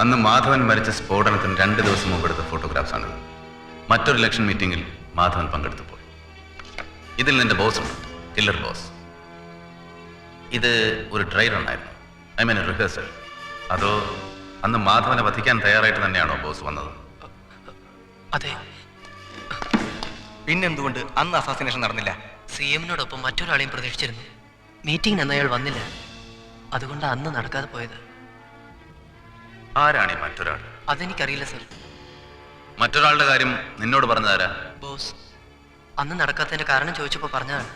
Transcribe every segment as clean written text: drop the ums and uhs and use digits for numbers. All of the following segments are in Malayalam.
അന്ന് മാധവൻ മരിച്ച സ്ഫോടനത്തിന് 2 ദിവസം മുമ്പ് എടുത്ത ഫോട്ടോഗ്രാഫ്സ് ആണിത്. മറ്റൊരു ഇലക്ഷൻ മീറ്റിംഗിൽ മാധവൻ പങ്കെടുത്തു പോയി. ഇതിൽ നിന്റെ ബോസ് ഉണ്ട്, കില്ലർ ബോസ്. ഇത് ഒരു ഡ്രൈ റൺ ആയിരുന്നു, ഐ മീൻ റിഹേഴ്സൽ. അതോ അന്ന് മാധവനെ വധിക്കാൻ തയ്യാറായിട്ട് തന്നെയാണോ ബോസ് വന്നത്? അതെ. പിന്നെന്തുകൊണ്ട് അന്ന് അസാസിനേഷൻ നടന്നില്ല? CM-നോടൊപ്പം മറ്റൊരാളെയും പ്രതീക്ഷിച്ചിരുന്നു. മീറ്റിംഗിന് അന്ന് അയാൾ വന്നില്ല, അതുകൊണ്ട് അന്ന് നടക്കാതെ പോയത്. ആരാണ് ഈ മറ്റൊരാൾ? അതെനിക്കറിയില്ല സർ. മറ്റൊരാളുടെ കാര്യം നിന്നോട് പറഞ്ഞതാരാ? ബോസ് അന്ന് നടക്കാത്തതിന്റെ കാരണം ചോദിച്ചപ്പോൾ പറഞ്ഞതാണ്.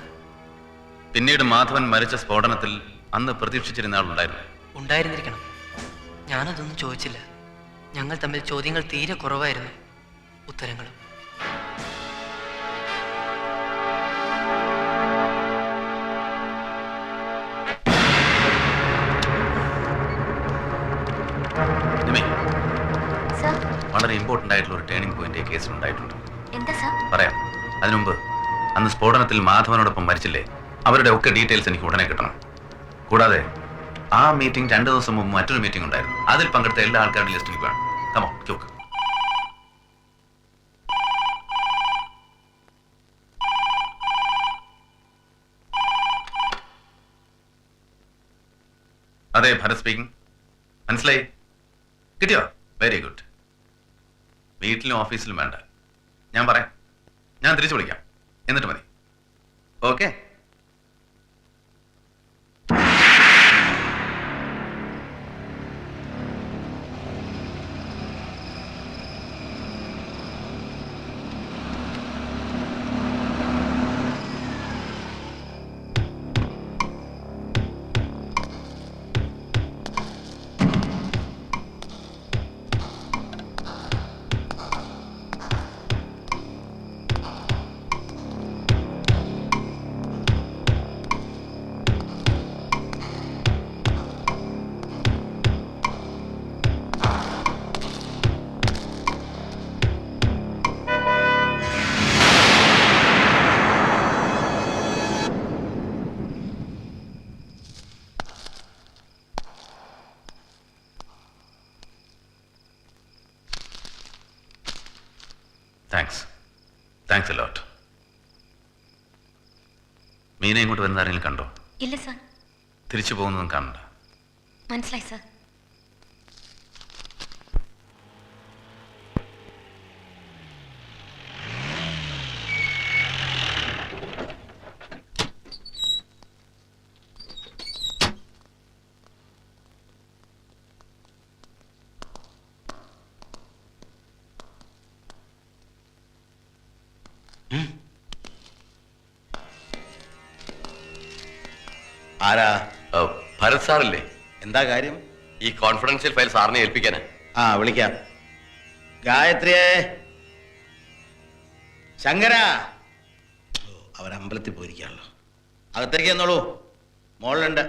പിന്നീട് മാധവൻ മരിച്ച സ്ഫോടനത്തിൽ അന്ന് പ്രതീക്ഷിച്ചിരുന്ന ആളുണ്ടായിരുന്നു? ഉണ്ടായിരുന്നിരിക്കണം. ഞാനതൊന്നും ചോദിച്ചില്ല. ഞങ്ങൾ തമ്മിൽ ചോദ്യങ്ങൾ തീരെ കുറവായിരുന്നു, ഉത്തരങ്ങളും. വളരെ ഇമ്പോർട്ടൻ്റ് ആയിട്ടുള്ള ഒരു ടേണിംഗ് പോയിന്റ് ഈ കേസിൽ ഉണ്ടായിട്ടുണ്ട്. എന്താ സർ? പറയാം. അതിനുമുമ്പ് അന്ന് സ്ഫോടനത്തിൽ മാധവനോടൊപ്പം മരിച്ചില്ലേ, അവരുടെ ഒക്കെ ഡീറ്റെയിൽസ് എനിക്ക് ഉടനെ കിട്ടണം. കൂടാതെ ആ മീറ്റിംഗ് 2 ദിവസം മുമ്പ് മറ്റൊരു മീറ്റിംഗ് ഉണ്ടായിരുന്നു, അതിൽ പങ്കെടുത്ത എല്ലാ ആൾക്കാരുടെ ലിസ്റ്റ് എനിക്ക് വേണം. Come on quake. അതെ, ഭരത് സ്പീക്കിംഗ്. മനസ്സിലായി? കിട്ടിയോ? Very good. വീട്ടിലും ഓഫീസിലും വേണ്ട, ഞാൻ പറയാം. ഞാൻ തിരിച്ചു വിളിക്കാം, എന്നിട്ട് മതി. ഓക്കെ? Thanks a lot. മീനെ ഇങ്ങോട്ട് വരുന്ന ആരെങ്കിലും കണ്ടോ? ഇല്ല സർ. തിരിച്ചു പോകുന്നതും കാണണ്ട. മനസ്സിലായി സർ. ആരാ? ഭരത് സാറല്ലേ? എന്താ കാര്യം? ഈ കോൺഫിഡൻഷ്യൽ ഫയൽ സാറിനെ ഏൽപ്പിക്കാനാ. വിളിക്കാം. ഗായത്രിയെ, ശങ്കര. അവർ അമ്പലത്തിൽ പോയിരിക്കാണല്ലോ. അകത്തേക്ക് എന്നോളൂ, മോളുണ്ട്.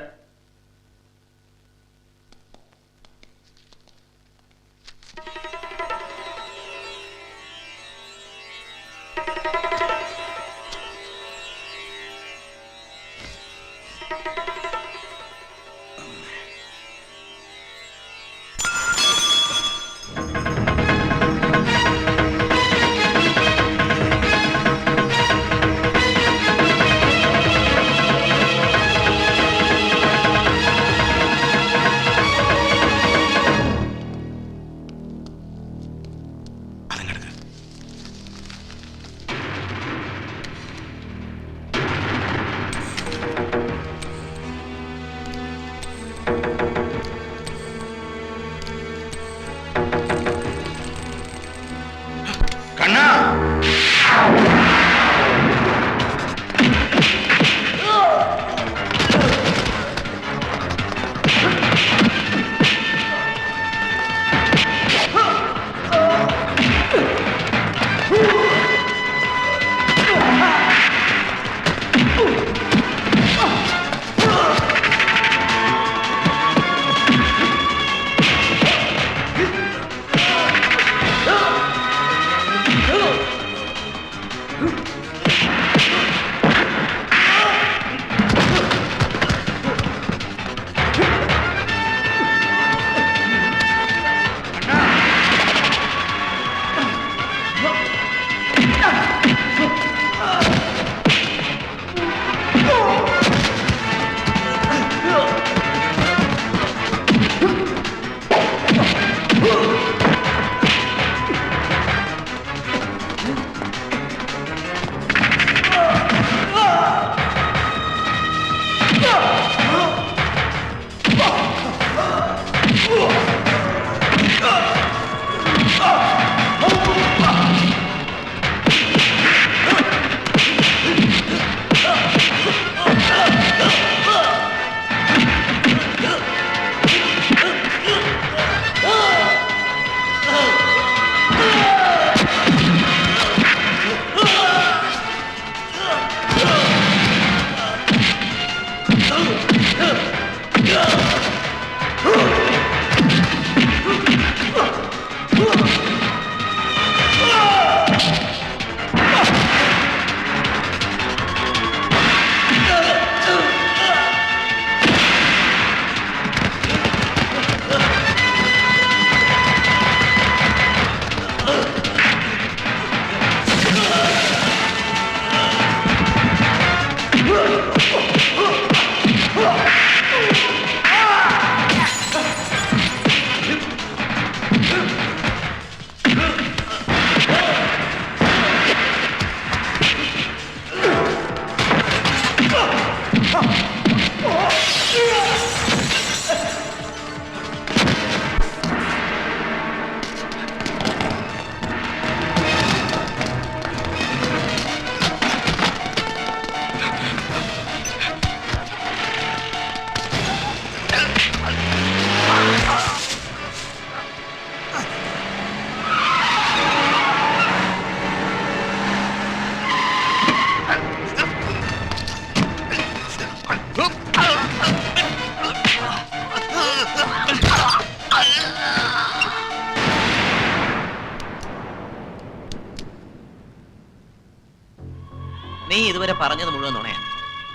ഇതുവരെ പറഞ്ഞത് മുഴുവൻ നുണയാണ്.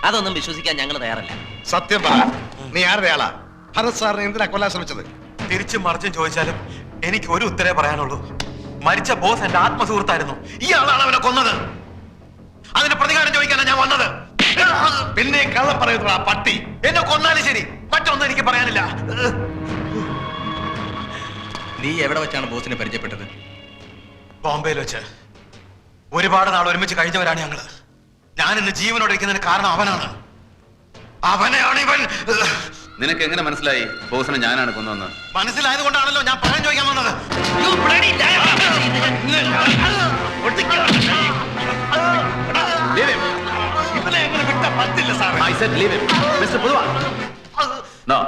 അതൊന്നും വിശ്വസിക്കാൻ ഞങ്ങൾ തയ്യാറല്ല. സത്യം പറ, നീ ആരുടെ ആളാ? ഭരത് സാറിനെ എന്തിനാ കൊല്ലാൻ ശ്രമിച്ചത്? തിരിച്ചും മറിച്ചും ചോദിച്ചാലും എനിക്ക് ഒരു ഉത്തരേ പറയാനുള്ളൂ. മരിച്ച ബോസ് എന്റെ ആത്മസുഹൃത്തായിരുന്നു. ഇയാളാണ് അവനെ കൊന്നത്. അതിന് പ്രതികാരം ചോദിക്കാനാണ് ഞാൻ വന്നത്. പിന്നെ കള്ളം പറയുന്നു ആ പട്ടി. എന്നെ കൊന്നാലും ശരി, മറ്റൊന്നും എനിക്ക് പറയാനില്ല. നീ എവിടെ വെച്ചാണ് ബോസിനെ പരിചയപ്പെട്ടത്? ബോംബെയിൽ വെച്ച്. ഒരുപാട് നാൾ ഒരുമിച്ച് കഴിഞ്ഞവരാണ് ഞങ്ങള്. ഞാൻ ഇന്ന് ജീവനോടെ ഇരിക്കുന്നതിന് കാരണം അവനാണ്. അവനെയാണ് ഇവൻ. നിനക്ക് എങ്ങനെ മനസ്സിലായി ബോസിനെ ഞാനാണ് കൊന്നതെന്ന്? മനസ്സിലായത് കൊണ്ടാണല്ലോ ഞാൻ പണം ചോദിക്കാൻ വന്നത്. ഇവനെ എങ്ങനെ വിട്ട പറ്റില്ല സാറേ. I said leave him. Mr. Pudwal. No.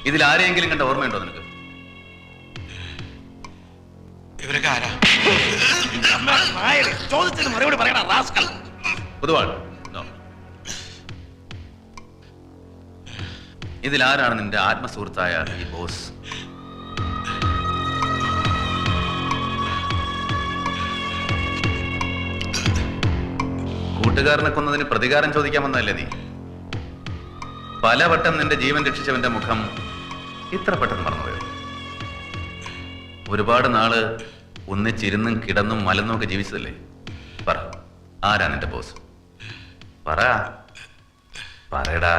ഇതിൽ ആരെയെങ്കിലും കണ്ട ഓർമ്മയുണ്ടോ നിനക്ക്? ഇവരൊക്കെ ആരാ? ചോദിച്ചതിന് മറുപടി പറയണ റാസ്കൽ. പൊതുവാൾ ഇതിലാരാണ് നിന്റെ ആത്മസുഹൃത്തായ ഈ ബോസ്? കൂട്ടുകാരനെ കൊന്നതിന് പ്രതികാരം ചോദിക്കാൻ വന്നതല്ലേ നീ? പലവട്ടം നിന്റെ ജീവൻ രക്ഷിച്ചവന്റെ മുഖം ഇത്ര പെട്ടെന്ന് മറന്നുപോയോ? ഒരുപാട് നാള് ഒന്നിച്ചിരുന്നും കിടന്നും മലന്നും ഒക്കെ ജീവിച്ചതല്ലേ? പറ, ആരാ നിന്റെ ബോസ്? പറയടാ.